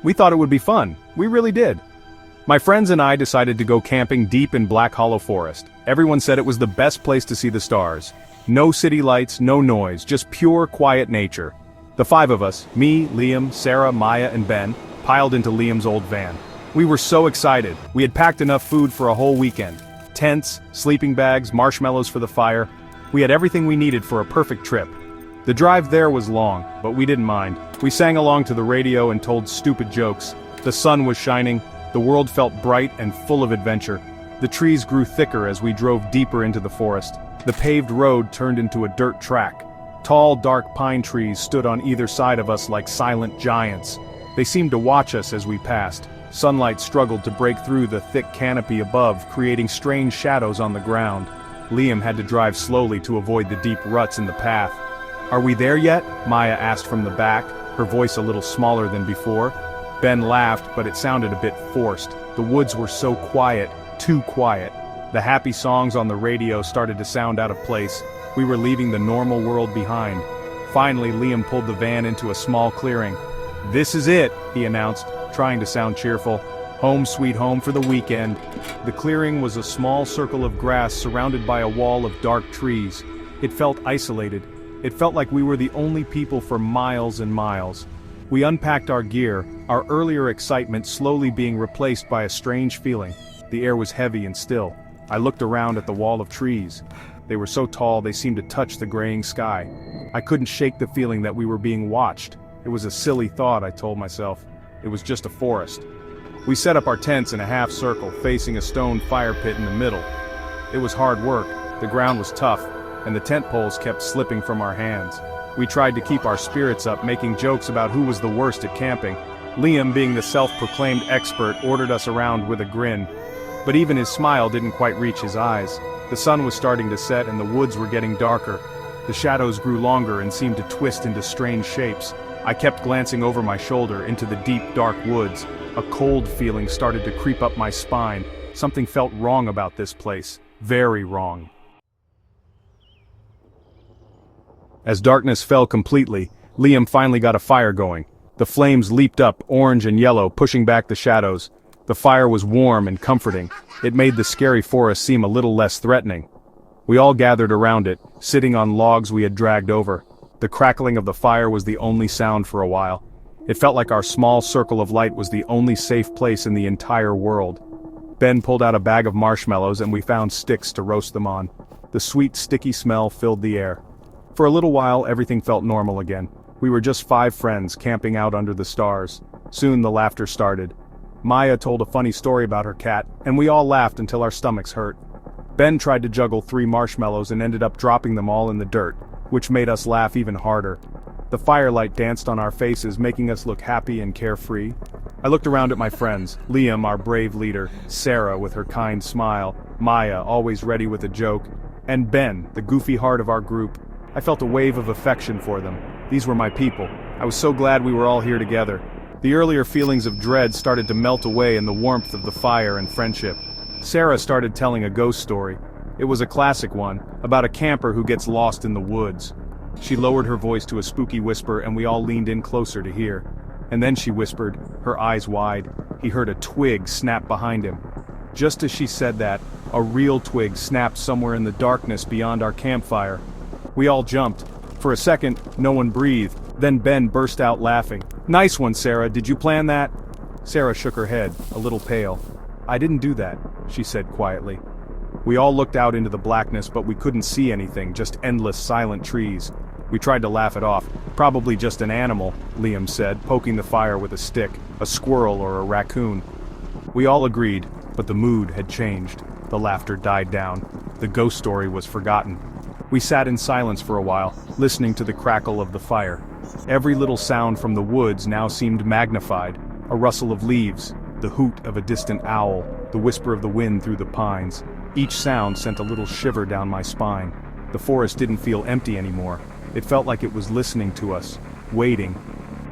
We thought it would be fun. We really did. My friends and I decided to go camping deep in Black Hollow Forest. Everyone said it was the best place to see the stars. No city lights, no noise, just pure, quiet nature. The five of us, me, Liam, Sarah, Maya, and Ben, piled into Liam's old van. We were so excited. We had packed enough food for a whole weekend. Tents, sleeping bags, marshmallows for the fire. We had everything we needed for a perfect trip. The drive there was long, but we didn't mind. We sang along to the radio and told stupid jokes. The sun was shining. The world felt bright and full of adventure. The trees grew thicker as we drove deeper into the forest. The paved road turned into a dirt track. Tall, dark pine trees stood on either side of us like silent giants. They seemed to watch us as we passed. Sunlight struggled to break through the thick canopy above, creating strange shadows on the ground. Liam had to drive slowly to avoid the deep ruts in the path. "Are we there yet?" Maya asked from the back, her voice a little smaller than before. Ben laughed, but it sounded a bit forced. The woods were so quiet, too quiet. The happy songs on the radio started to sound out of place. We were leaving the normal world behind. Finally, Liam pulled the van into a small clearing. "This is it," he announced, trying to sound cheerful. "Home sweet home for the weekend." The clearing was a small circle of grass surrounded by a wall of dark trees. It felt isolated. It felt like we were the only people for miles and miles. We unpacked our gear, our earlier excitement slowly being replaced by a strange feeling. The air was heavy and still. I looked around at the wall of trees. They were so tall they seemed to touch the graying sky. I couldn't shake the feeling that we were being watched. It was a silly thought, I told myself. It was just a forest. We set up our tents in a half circle, facing a stone fire pit in the middle. It was hard work, the ground was tough, and the tent poles kept slipping from our hands. We tried to keep our spirits up, making jokes about who was the worst at camping. Liam, being the self-proclaimed expert, ordered us around with a grin. But even his smile didn't quite reach his eyes. The sun was starting to set and the woods were getting darker. The shadows grew longer and seemed to twist into strange shapes. I kept glancing over my shoulder into the deep, dark woods. A cold feeling started to creep up my spine. Something felt wrong about this place. Very wrong. As darkness fell completely, Liam finally got a fire going. The flames leaped up, orange and yellow, pushing back the shadows. The fire was warm and comforting. It made the scary forest seem a little less threatening. We all gathered around it, sitting on logs we had dragged over. The crackling of the fire was the only sound for a while. It felt like our small circle of light was the only safe place in the entire world. Ben pulled out a bag of marshmallows and we found sticks to roast them on. The sweet, sticky smell filled the air. For a little while, everything felt normal again. We were just 5 friends camping out under the stars. Soon the laughter started. Maya told a funny story about her cat, and we all laughed until our stomachs hurt. Ben tried to juggle 3 marshmallows and ended up dropping them all in the dirt, which made us laugh even harder. The firelight danced on our faces, making us look happy and carefree. I looked around at my friends, Liam, our brave leader, Sarah with her kind smile, Maya, always ready with a joke, and Ben, the goofy heart of our group. I felt a wave of affection for them. These were my people. I was so glad we were all here together. The earlier feelings of dread started to melt away in the warmth of the fire and friendship. Sarah started telling a ghost story. It was a classic one, about a camper who gets lost in the woods. She lowered her voice to a spooky whisper and we all leaned in closer to hear. And then she whispered, her eyes wide. He heard a twig snap behind him. Just as she said that, a real twig snapped somewhere in the darkness beyond our campfire. We all jumped. For a second, no one breathed. Then Ben burst out laughing. "Nice one, Sarah. Did you plan that?" Sarah shook her head, a little pale. "I didn't do that," she said quietly. We all looked out into the blackness, but we couldn't see anything, just endless silent trees. We tried to laugh it off. "Probably just an animal," Liam said, poking the fire with a stick, "a squirrel or a raccoon." We all agreed, but the mood had changed. The laughter died down. The ghost story was forgotten. We sat in silence for a while, listening to the crackle of the fire. Every little sound from the woods now seemed magnified. A rustle of leaves, the hoot of a distant owl, the whisper of the wind through the pines. Each sound sent a little shiver down my spine. The forest didn't feel empty anymore. It felt like it was listening to us, waiting.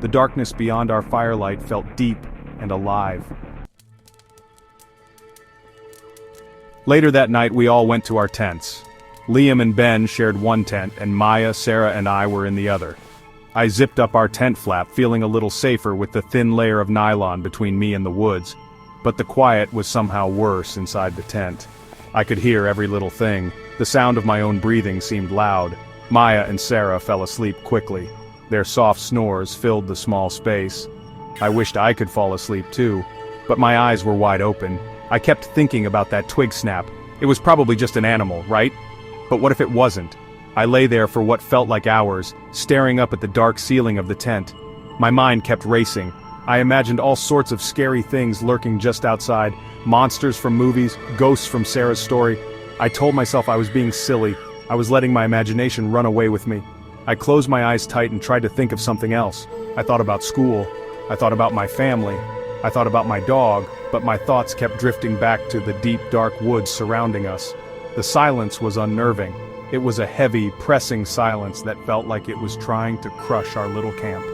The darkness beyond our firelight felt deep and alive. Later that night we all went to our tents. Liam and Ben shared one tent, and Maya, Sarah, and I were in the other. I zipped up our tent flap, feeling a little safer with the thin layer of nylon between me and the woods. But the quiet was somehow worse inside the tent. I could hear every little thing. The sound of my own breathing seemed loud. Maya and Sarah fell asleep quickly. Their soft snores filled the small space. I wished I could fall asleep too, but my eyes were wide open. I kept thinking about that twig snap. It was probably just an animal, right? But what if it wasn't? I lay there for what felt like hours, staring up at the dark ceiling of the tent. My mind kept racing. I imagined all sorts of scary things lurking just outside, monsters from movies, ghosts from Sarah's story. I told myself I was being silly. I was letting my imagination run away with me. I closed my eyes tight and tried to think of something else. I thought about school. I thought about my family. I thought about my dog, but my thoughts kept drifting back to the deep, dark woods surrounding us. The silence was unnerving. It was a heavy, pressing silence that felt like it was trying to crush our little camp.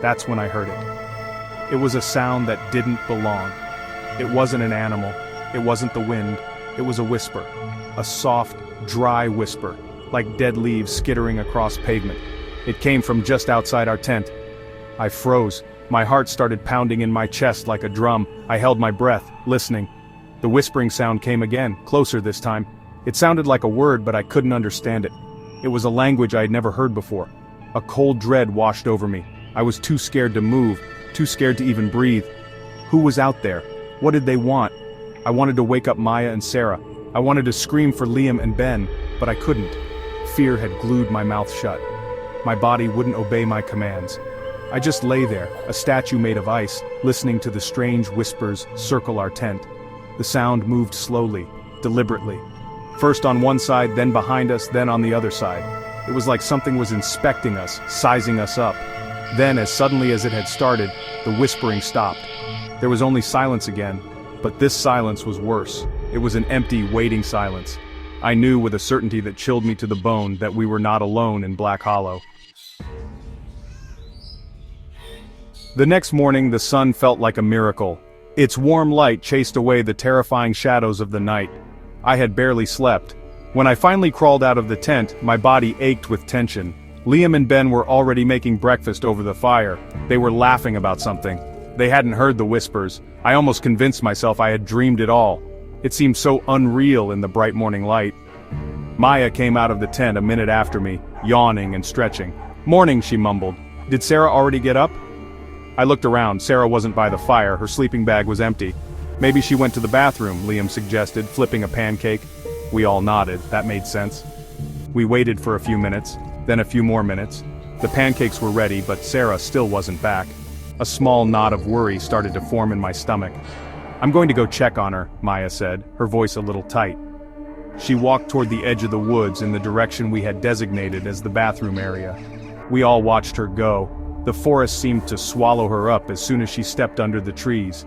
That's when I heard it. It was a sound that didn't belong. It wasn't an animal. It wasn't the wind. It was a whisper. A soft, dry whisper, like dead leaves skittering across pavement. It came from just outside our tent. I froze. My heart started pounding in my chest like a drum. I held my breath, listening. The whispering sound came again, closer this time. It sounded like a word, but I couldn't understand it. It was a language I had never heard before. A cold dread washed over me. I was too scared to move, too scared to even breathe. Who was out there? What did they want? I wanted to wake up Maya and Sarah. I wanted to scream for Liam and Ben, but I couldn't. Fear had glued my mouth shut. My body wouldn't obey my commands. I just lay there, a statue made of ice, listening to the strange whispers circle our tent. The sound moved slowly, deliberately. First on one side, then behind us, then on the other side. It was like something was inspecting us, sizing us up. Then, as suddenly as it had started, the whispering stopped. There was only silence again, but this silence was worse. It was an empty, waiting silence. I knew with a certainty that chilled me to the bone that we were not alone in Black Hollow. The next morning, the sun felt like a miracle. Its warm light chased away the terrifying shadows of the night. I had barely slept. When I finally crawled out of the tent, my body ached with tension. Liam and Ben were already making breakfast over the fire. They were laughing about something. They hadn't heard the whispers. I almost convinced myself I had dreamed it all. It seemed so unreal in the bright morning light. Maya came out of the tent a minute after me, yawning and stretching. "Morning," she mumbled. "Did Sarah already get up?" I looked around. Sarah wasn't by the fire. Her sleeping bag was empty. "Maybe she went to the bathroom," Liam suggested, flipping a pancake. We all nodded. That made sense. We waited for a few minutes, then a few more minutes. The pancakes were ready, but Sarah still wasn't back. A small knot of worry started to form in my stomach. "I'm going to go check on her," Maya said, her voice a little tight. She walked toward the edge of the woods in the direction we had designated as the bathroom area. We all watched her go. The forest seemed to swallow her up as soon as she stepped under the trees.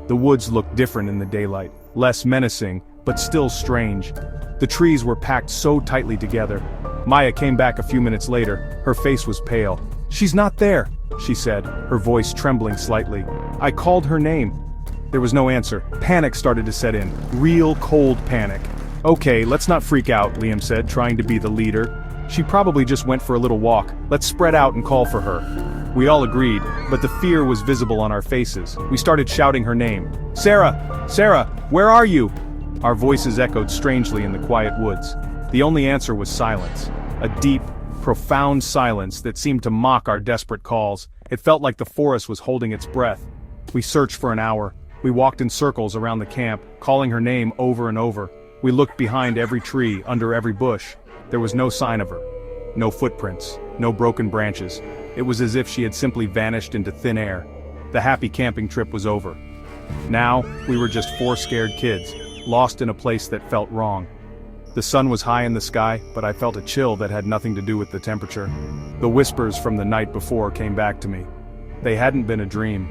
The woods looked different in the daylight, less menacing, but still strange. The trees were packed so tightly together. Maya came back a few minutes later. Her face was pale. "She's not there," she said, her voice trembling slightly. "I called her name." There was no answer. Panic started to set in. Real cold panic. "Okay, let's not freak out," Liam said, trying to be the leader. "She probably just went for a little walk. Let's spread out and call for her." We all agreed, but the fear was visible on our faces. We started shouting her name. "Sarah! Sarah! Where are you?" Our voices echoed strangely in the quiet woods. The only answer was silence. A deep, profound silence that seemed to mock our desperate calls. It felt like the forest was holding its breath. We searched for an hour. We walked in circles around the camp, calling her name over and over. We looked behind every tree, under every bush. There was no sign of her. No footprints, no broken branches. It was as if she had simply vanished into thin air. The happy camping trip was over. Now, we were just four scared kids, lost in a place that felt wrong. The sun was high in the sky, but I felt a chill that had nothing to do with the temperature. The whispers from the night before came back to me. They hadn't been a dream.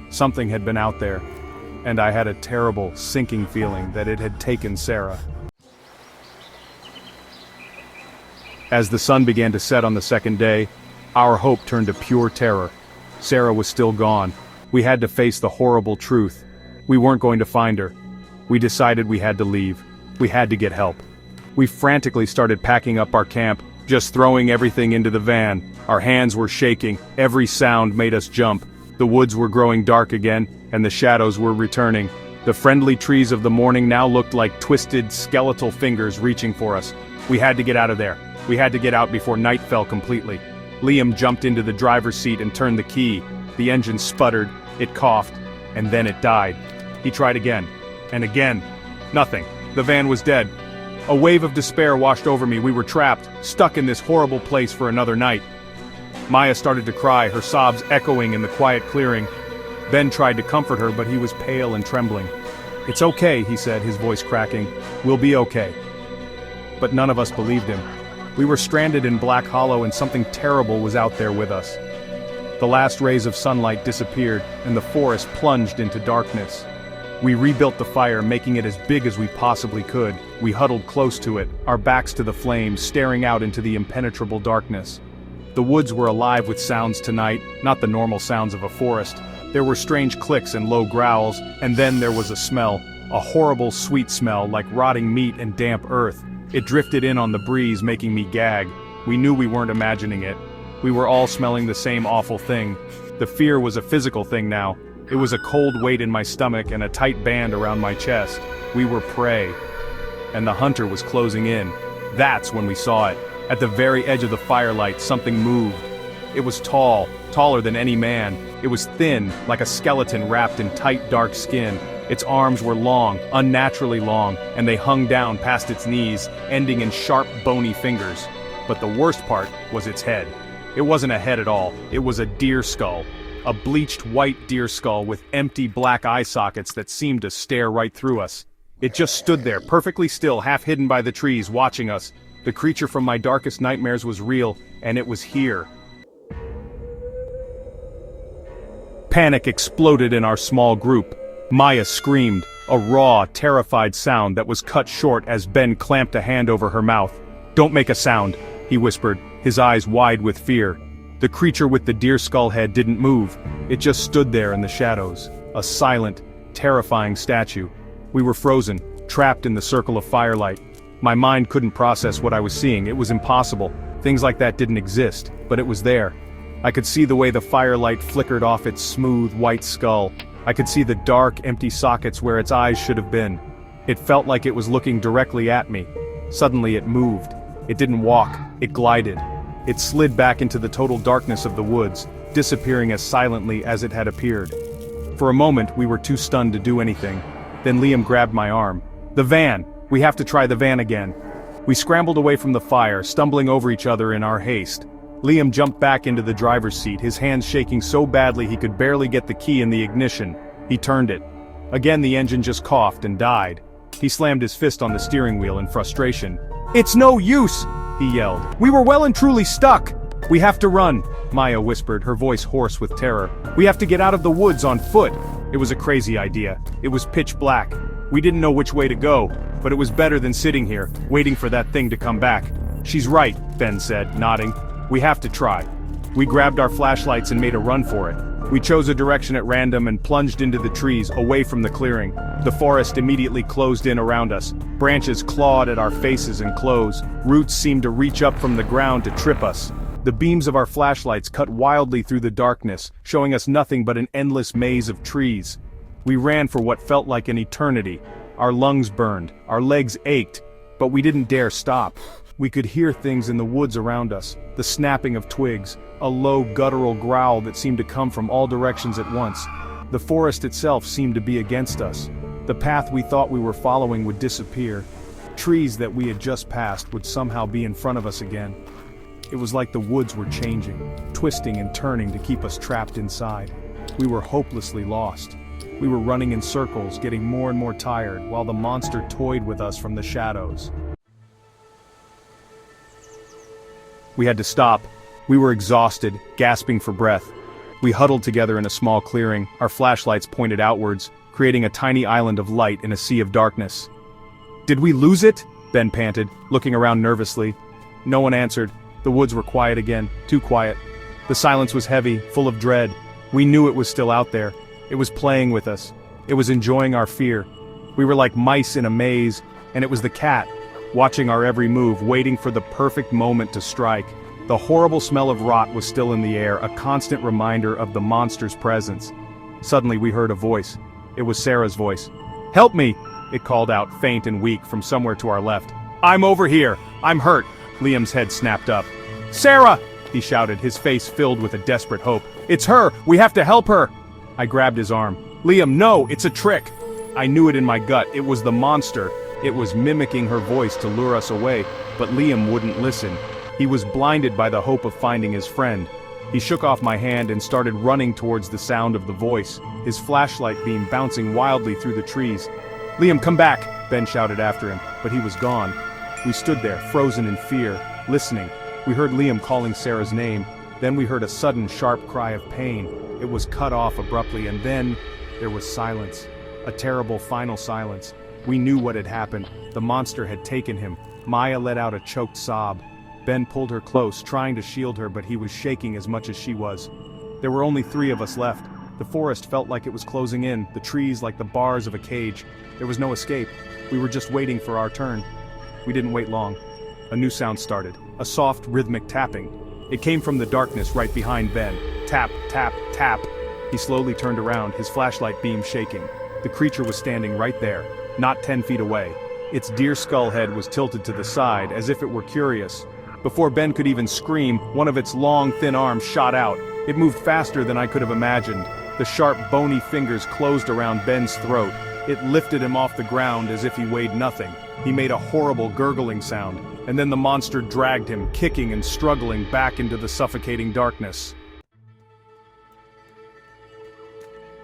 Something had been out there, and I had a terrible, sinking feeling that it had taken Sarah. As the sun began to set on the second day, our hope turned to pure terror. Sarah was still gone. We had to face the horrible truth. We weren't going to find her. We decided we had to leave. We had to get help. We frantically started packing up our camp, just throwing everything into the van. Our hands were shaking, every sound made us jump. The woods were growing dark again, and the shadows were returning. The friendly trees of the morning now looked like twisted, skeletal fingers reaching for us. We had to get out of there. We had to get out before night fell completely. Liam jumped into the driver's seat and turned the key. The engine sputtered, it coughed, and then it died. He tried again, and again. Nothing. The van was dead. A wave of despair washed over me. We were trapped, stuck in this horrible place for another night. Maya started to cry, her sobs echoing in the quiet clearing. Ben tried to comfort her, but he was pale and trembling. "It's okay," he said, his voice cracking. "We'll be okay." But none of us believed him. We were stranded in Black Hollow and something terrible was out there with us. The last rays of sunlight disappeared, and the forest plunged into darkness. We rebuilt the fire, making it as big as we possibly could. We huddled close to it, our backs to the flames, staring out into the impenetrable darkness. The woods were alive with sounds tonight, not the normal sounds of a forest. There were strange clicks and low growls, and then there was a smell, a horrible sweet smell like rotting meat and damp earth. It drifted in on the breeze, making me gag. We knew we weren't imagining it. We were all smelling the same awful thing. The fear was a physical thing now. It was a cold weight in my stomach and a tight band around my chest. We were prey. And the hunter was closing in. That's when we saw it. At the very edge of the firelight, something moved. It was tall, taller than any man. It was thin, like a skeleton wrapped in tight, dark skin. Its arms were long, unnaturally long, and they hung down past its knees, ending in sharp, bony fingers. But the worst part was its head. It wasn't a head at all. It was a deer skull. A bleached white deer skull with empty black eye sockets that seemed to stare right through us. It just stood there, perfectly still, half hidden by the trees, watching us. The creature from my darkest nightmares was real, and it was here. Panic exploded in our small group. Maya screamed, a raw, terrified sound that was cut short as Ben clamped a hand over her mouth. "Don't make a sound," he whispered, his eyes wide with fear. The creature with the deer skull head didn't move. It just stood there in the shadows, a silent, terrifying statue. We were frozen, trapped in the circle of firelight. My mind couldn't process what I was seeing. It was impossible. Things like that didn't exist, but it was there. I could see the way the firelight flickered off its smooth, white skull. I could see the dark, empty sockets where its eyes should have been. It felt like it was looking directly at me. Suddenly it moved. It didn't walk, it glided. It slid back into the total darkness of the woods, disappearing as silently as it had appeared. For a moment we were too stunned to do anything. Then Liam grabbed my arm. "The van! We have to try the van again." We scrambled away from the fire, stumbling over each other in our haste. Liam jumped back into the driver's seat, his hands shaking so badly he could barely get the key in the ignition. He turned it. Again the engine just coughed and died. He slammed his fist on the steering wheel in frustration. "It's no use!" he yelled. "We were well and truly stuck!" "We have to run," Maya whispered, her voice hoarse with terror. "We have to get out of the woods on foot." It was a crazy idea. It was pitch black. We didn't know which way to go, but it was better than sitting here, waiting for that thing to come back. "She's right," Ben said, nodding. "We have to try." We grabbed our flashlights and made a run for it. We chose a direction at random and plunged into the trees, away from the clearing. The forest immediately closed in around us. Branches clawed at our faces and clothes. Roots seemed to reach up from the ground to trip us. The beams of our flashlights cut wildly through the darkness, showing us nothing but an endless maze of trees. We ran for what felt like an eternity. Our lungs burned, our legs ached, but we didn't dare stop. We could hear things in the woods around us, the snapping of twigs, a low guttural growl that seemed to come from all directions at once. The forest itself seemed to be against us. The path we thought we were following would disappear. Trees that we had just passed would somehow be in front of us again. It was like the woods were changing, twisting and turning to keep us trapped inside. We were hopelessly lost. We were running in circles, getting more and more tired, while the monster toyed with us from the shadows. We had to stop. We were exhausted, gasping for breath. We huddled together in a small clearing, our flashlights pointed outwards, creating a tiny island of light in a sea of darkness. "Did we lose it?" Ben panted, looking around nervously. No one answered. The woods were quiet again, too quiet. The silence was heavy, full of dread. We knew it was still out there. It was playing with us. It was enjoying our fear. We were like mice in a maze, and it was the cat. watching our every move, waiting for the perfect moment to strike. The horrible smell of rot was still in the air, a constant reminder of the monster's presence. Suddenly we heard a voice. It was Sarah's voice. "Help me!" it called out, faint and weak, from somewhere to our left. "I'm over here! I'm hurt!" Liam's head snapped up. "Sarah!" he shouted, his face filled with a desperate hope. "It's her! We have to help her!" I grabbed his arm. "Liam, no! It's a trick!" I knew it in my gut. It was the monster. It was mimicking her voice to lure us away, but Liam wouldn't listen. He was blinded by the hope of finding his friend. He shook off my hand and started running towards the sound of the voice, his flashlight beam bouncing wildly through the trees. "Liam, come back!" Ben shouted after him, but he was gone. We stood there, frozen in fear, listening. We heard Liam calling Sarah's name. Then we heard a sudden, sharp cry of pain. It was cut off abruptly, and then there was silence. A terrible final silence. We knew what had happened. The monster had taken him. Maya let out a choked sob. Ben pulled her close, trying to shield her, but he was shaking as much as she was. There were only 3 of us left. The forest felt like it was closing in, the trees like the bars of a cage. There was no escape. We were just waiting for our turn. We didn't wait long. A new sound started, a soft, rhythmic tapping. It came from the darkness right behind Ben. Tap, tap, tap. He slowly turned around, his flashlight beam shaking. The creature was standing right there, not 10 feet away. Its deer skull head was tilted to the side, as if it were curious. Before Ben could even scream, one of its long, thin arms shot out. It moved faster than I could have imagined. The sharp, bony fingers closed around Ben's throat. It lifted him off the ground as if he weighed nothing. He made a horrible gurgling sound, and then the monster dragged him, kicking and struggling, back into the suffocating darkness.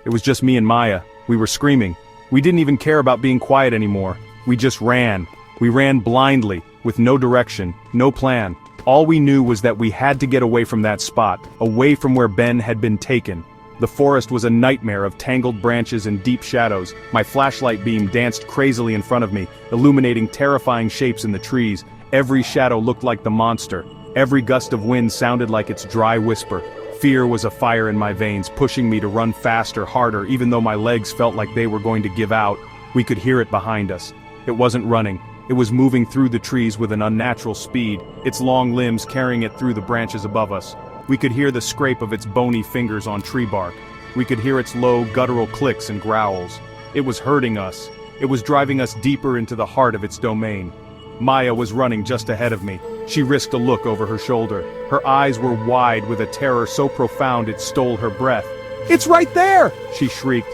It was just me and Maya. We were screaming. We didn't even care about being quiet anymore. We just ran. We ran blindly, with no direction, no plan. All we knew was that we had to get away from that spot, away from where Ben had been taken. The forest was a nightmare of tangled branches and deep shadows. My flashlight beam danced crazily in front of me, illuminating terrifying shapes in the trees. Every shadow looked like the monster. Every gust of wind sounded like its dry whisper. Fear was a fire in my veins, pushing me to run faster, harder, even though my legs felt like they were going to give out. We could hear it behind us. It wasn't running. It was moving through the trees with an unnatural speed, its long limbs carrying it through the branches above us. We could hear the scrape of its bony fingers on tree bark. We could hear its low, guttural clicks and growls. It was hurting us. It was driving us deeper into the heart of its domain. Maya was running just ahead of me. She risked a look over her shoulder. Her eyes were wide with a terror so profound it stole her breath. "It's right there!" she shrieked.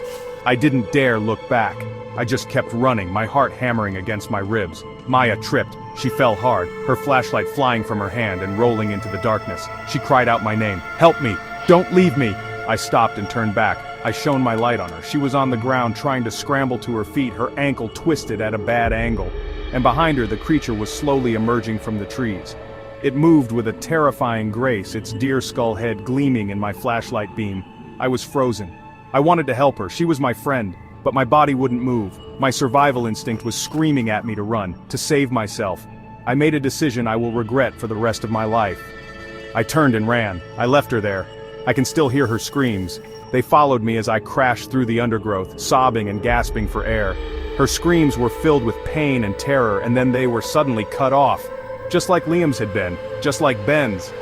I didn't dare look back. I just kept running, my heart hammering against my ribs. Maya tripped. She fell hard, her flashlight flying from her hand and rolling into the darkness. She cried out my name. "Help me! Don't leave me!" I stopped and turned back. I shone my light on her. She was on the ground trying to scramble to her feet, her ankle twisted at a bad angle. And behind her the creature was slowly emerging from the trees. It moved with a terrifying grace, its deer skull head gleaming in my flashlight beam. I was frozen. I wanted to help her, she was my friend, but my body wouldn't move. My survival instinct was screaming at me to run, to save myself. I made a decision I will regret for the rest of my life. I turned and ran. I left her there. I can still hear her screams. They followed me as I crashed through the undergrowth, sobbing and gasping for air. Her screams were filled with pain and terror, and then they were suddenly cut off. Just like Liam's had been, just like Ben's.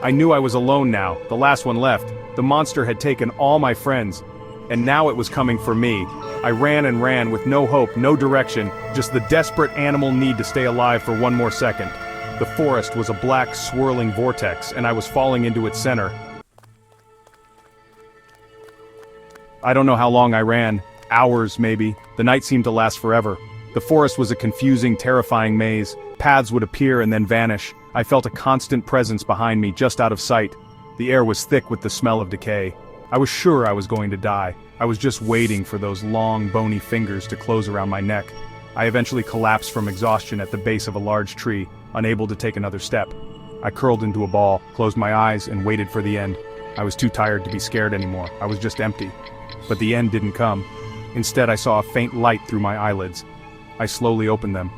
I knew I was alone now, the last one left. The monster had taken all my friends, and now it was coming for me. I ran and ran with no hope, no direction, just the desperate animal need to stay alive for one more second. The forest was a black, swirling vortex, and I was falling into its center. I don't know how long I ran. Hours, maybe. The night seemed to last forever. The forest was a confusing, terrifying maze. Paths would appear and then vanish. I felt a constant presence behind me, just out of sight. The air was thick with the smell of decay. I was sure I was going to die. I was just waiting for those long, bony fingers to close around my neck. I eventually collapsed from exhaustion at the base of a large tree, unable to take another step. I curled into a ball, closed my eyes, and waited for the end. I was too tired to be scared anymore. I was just empty. But the end didn't come. Instead, I saw a faint light through my eyelids. I slowly opened them.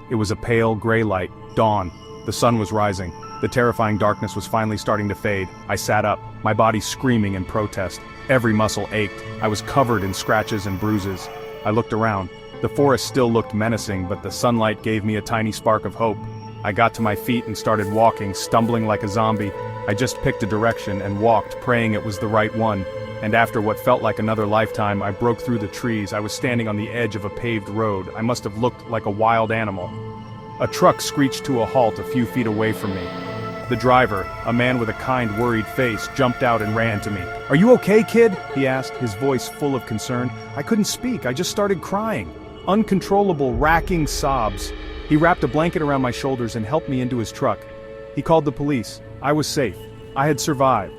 It was a pale, gray light, dawn. The sun was rising. The terrifying darkness was finally starting to fade. I sat up, my body screaming in protest. Every muscle ached. I was covered in scratches and bruises. I looked around. The forest still looked menacing, but the sunlight gave me a tiny spark of hope. I got to my feet and started walking, stumbling like a zombie. I just picked a direction and walked, praying it was the right one. And after what felt like another lifetime, I broke through the trees. I was standing on the edge of a paved road. I must have looked like a wild animal. A truck screeched to a halt a few feet away from me. The driver, a man with a kind, worried face, jumped out and ran to me. "Are you okay, kid?" he asked, his voice full of concern. I couldn't speak, I just started crying. Uncontrollable, racking sobs. He wrapped a blanket around my shoulders and helped me into his truck. He called the police. I was safe. I had survived.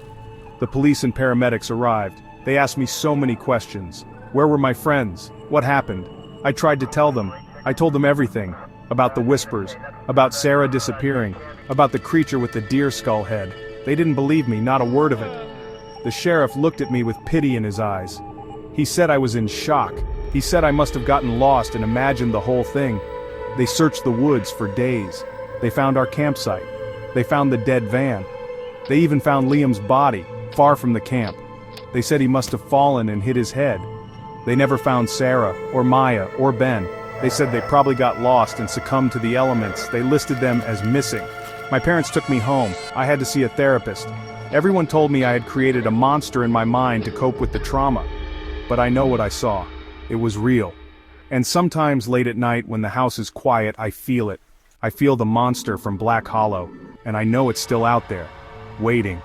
The police and paramedics arrived. They asked me so many questions. Where were my friends? What happened? I tried to tell them. I told them everything. About the whispers. About Sarah disappearing. About the creature with the deer skull head. They didn't believe me, not a word of it. The sheriff looked at me with pity in his eyes. He said I was in shock. He said I must have gotten lost and imagined the whole thing. They searched the woods for days. They found our campsite. They found the dead van. They even found Liam's body, far from the camp. They said he must have fallen and hit his head. They never found Sarah, or Maya, or Ben. They said they probably got lost and succumbed to the elements. They listed them as missing. My parents took me home. I had to see a therapist. Everyone told me I had created a monster in my mind to cope with the trauma. But I know what I saw. It was real. And sometimes late at night when the house is quiet, I feel it. I feel the monster from Black Hollow, and I know it's still out there, waiting.